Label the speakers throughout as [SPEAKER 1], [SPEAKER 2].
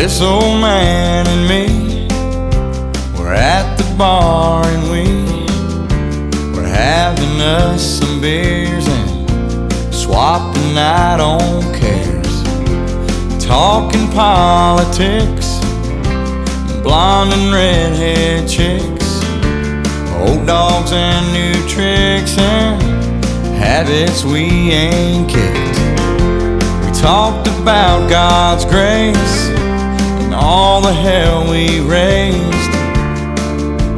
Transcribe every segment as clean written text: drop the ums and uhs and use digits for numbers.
[SPEAKER 1] This old man and me were at the bar and we were having us some beers and swapping out on cares, talking politics, blonde and redhead chicks, old dogs and new tricks and habits we ain't kicked. We talked about God's grace and all the hell we raised.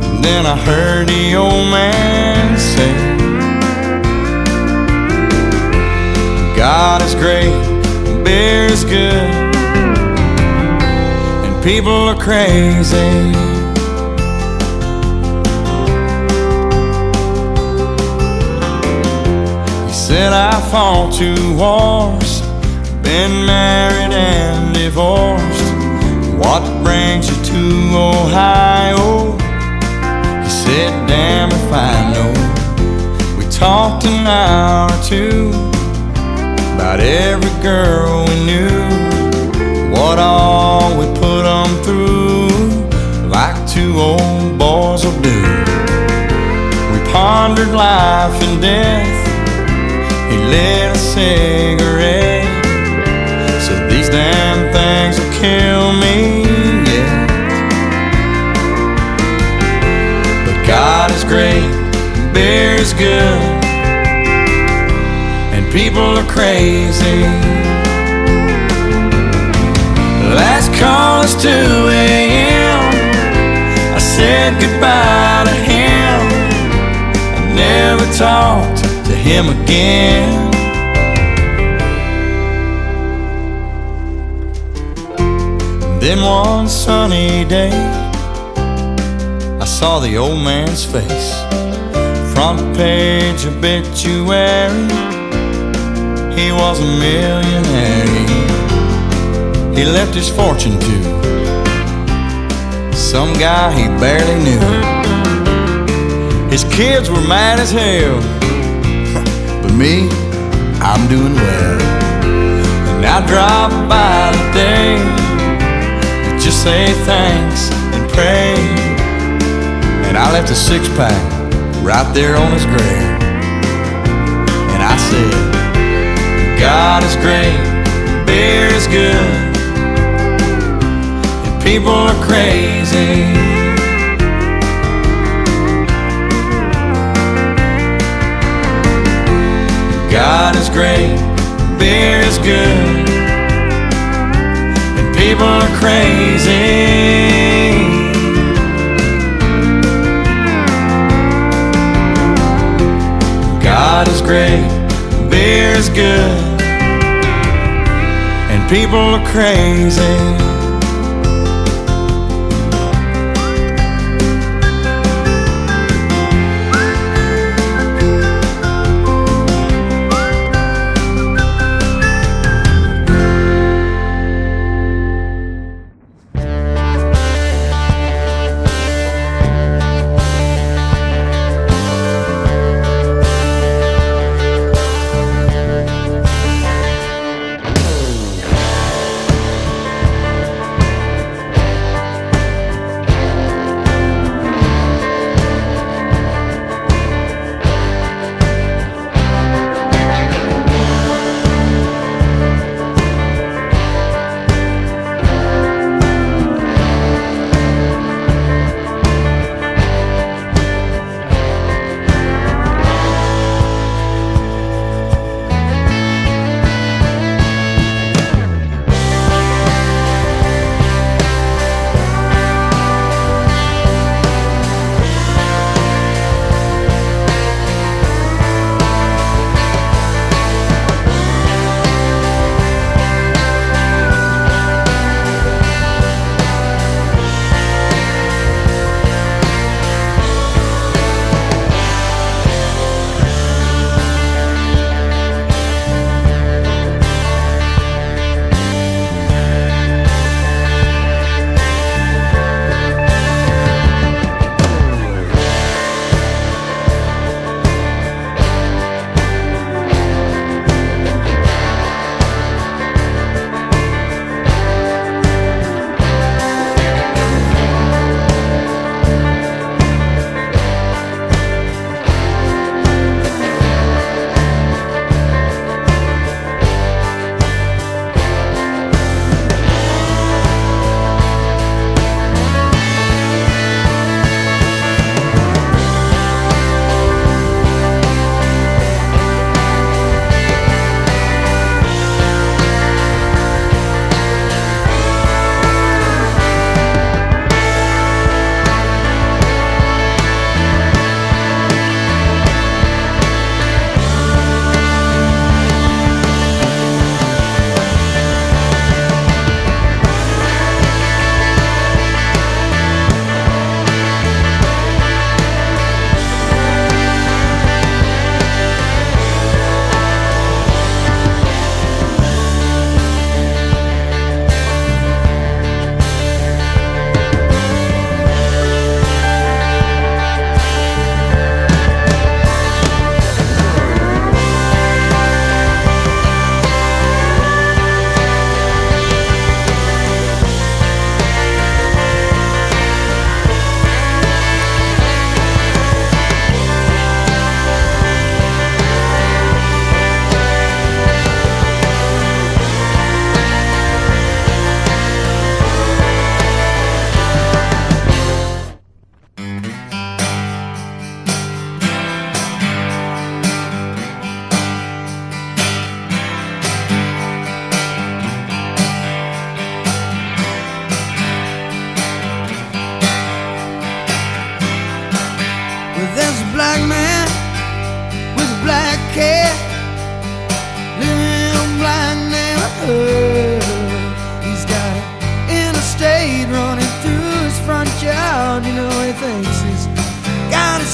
[SPEAKER 1] And then I heard the old man say, God is great, beer is good, and people are crazy. He said I fought 2 wars, been married and divorced. What brings you to Ohio? He said, damn if I know. We talked an hour or 2 about every girl we knew, what all we put them through, like 2 old boys will do. We pondered life and death. He lit a cigarette, said these damn things will kill me, yeah. But God is great, beer is good, and people are crazy. Last call is 2 a.m. I said goodbye to him. I never talked to him again. Then one sunny day I saw the old man's face, front page obituary. He was a millionaire. He left his fortune to some guy he barely knew. His kids were mad as hell, but me, I'm doing well. And I drop by today to just say thanks and pray. And I left a 6-pack right there on his grave. And I said, God is great, beer is good, and people are crazy. God is great, beer is good, and people are crazy. God is great, beer is good, and people are crazy.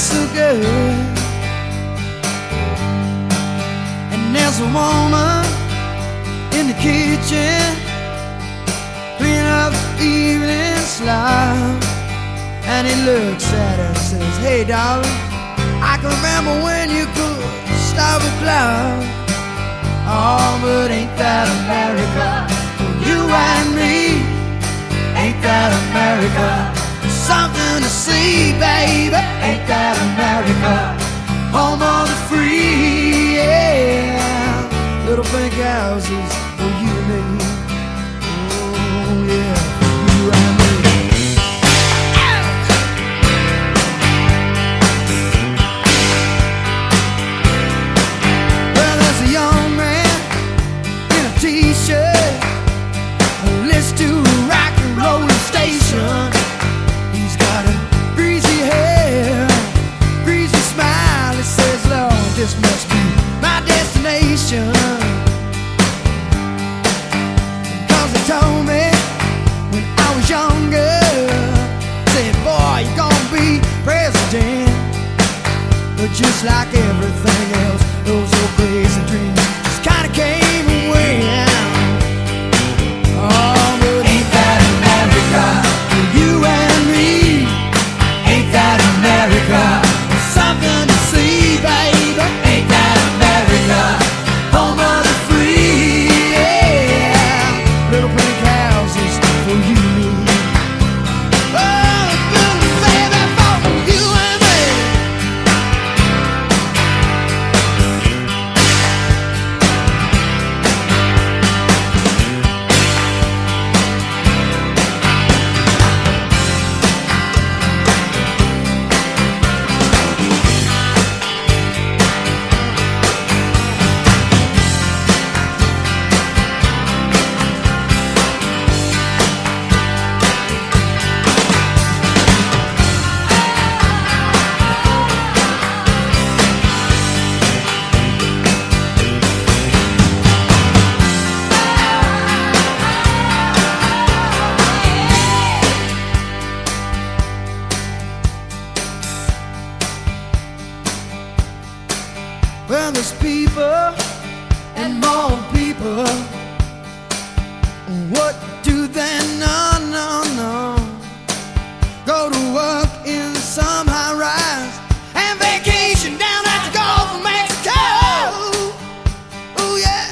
[SPEAKER 2] so good. And there's a woman in the kitchen cleaning up the evening slop. And he looks at her and says, hey darling, I can remember when you could stop a clock. Oh, but ain't that America for you and me? Ain't that America? Something to see, baby. Ain't that America? Home of the free, yeah. Little pink houses for you and me. Oh yeah, for you and me. Well, there's a young man in a t-shirt who listens to a rock and rollin' station. He's got a greasy hair, greasy smile. He says, Lord, this must be my destination. Cause he told me when I was younger, said, boy, you're gonna be president. But just like everything else, those old crazy dreams just kinda came and went. Oh, but ain't that America for you and me? Ain't that America? Something to see, baby. Ain't that America? Home of the free, yeah. Little pink houses for you and me. Oh, baby, for you and me. Well, there's people and more people. What do they know? No. Go to work in some high rise and vacation down at the Gulf of Mexico. Oh yeah.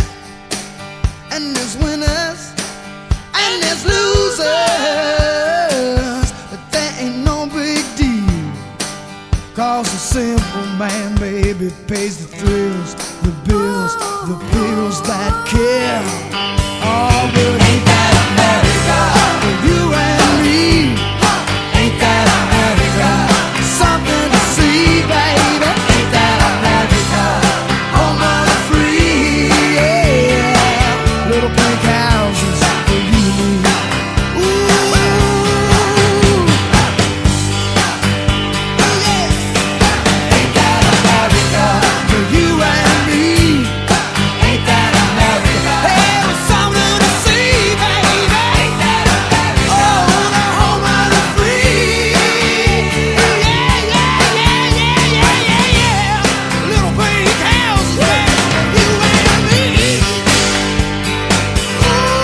[SPEAKER 2] And there's winners and there's losers, but that ain't no big deal. Cause the simple man, baby, pays the thrills, the bills that kill. Oh, but ain't that America for you and me? Ain't that America? Something to see, baby. Ain't that America? Home of the free, yeah. Little pink houses for you and me. Ooh. For you and me, ain't that America? Hey, there's something to see, baby. Ain't that America? Oh, the home of the free. Yeah. Little pink houses, baby, you and me. Ooh.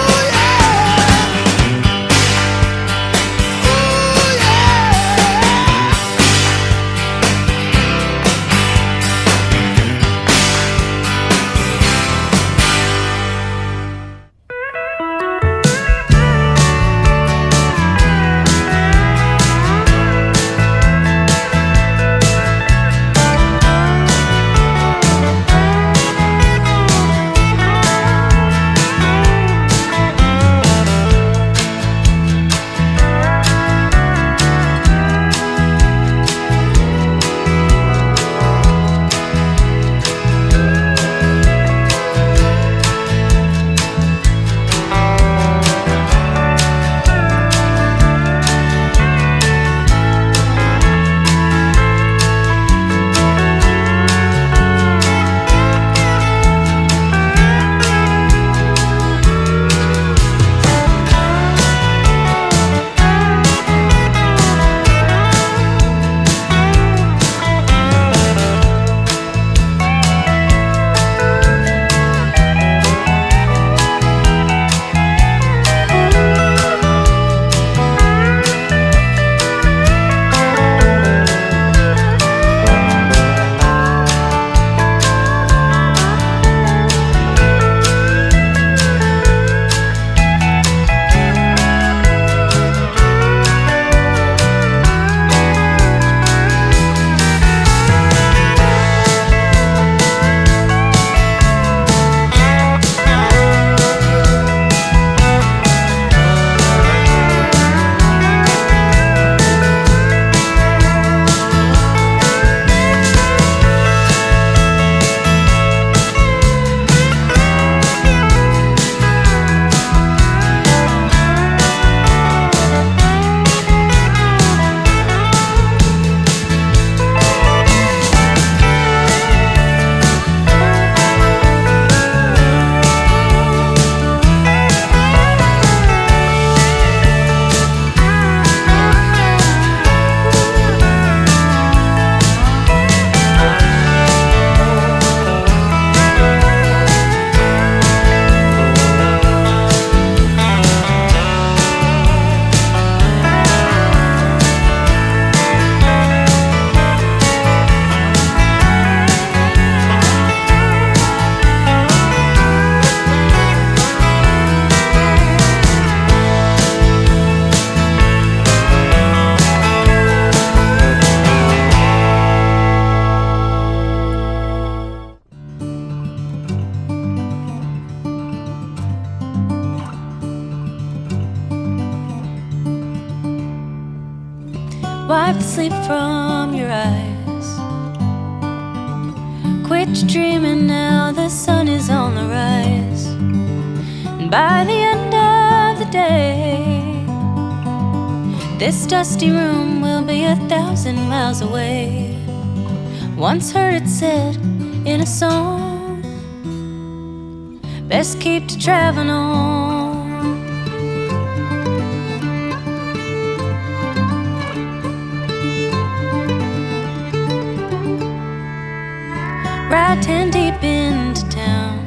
[SPEAKER 3] wipe the sleep from your eyes. Quit your dreaming now, the sun is on the rise. And by the end of the day, this dusty room will be 1,000 miles away. Once heard it said in a song, best keep to traveling on. Ride 10 deep into town.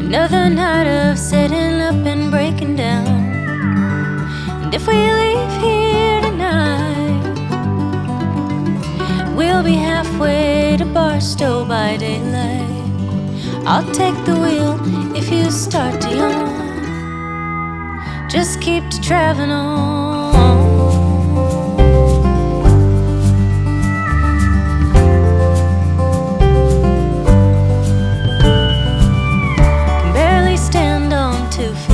[SPEAKER 3] Another night of setting up and breaking down. And if we leave here tonight, we'll be halfway to Barstow by daylight. I'll take the wheel if you start to yawn. Just keep to traveling on. Can barely stand on 2 feet.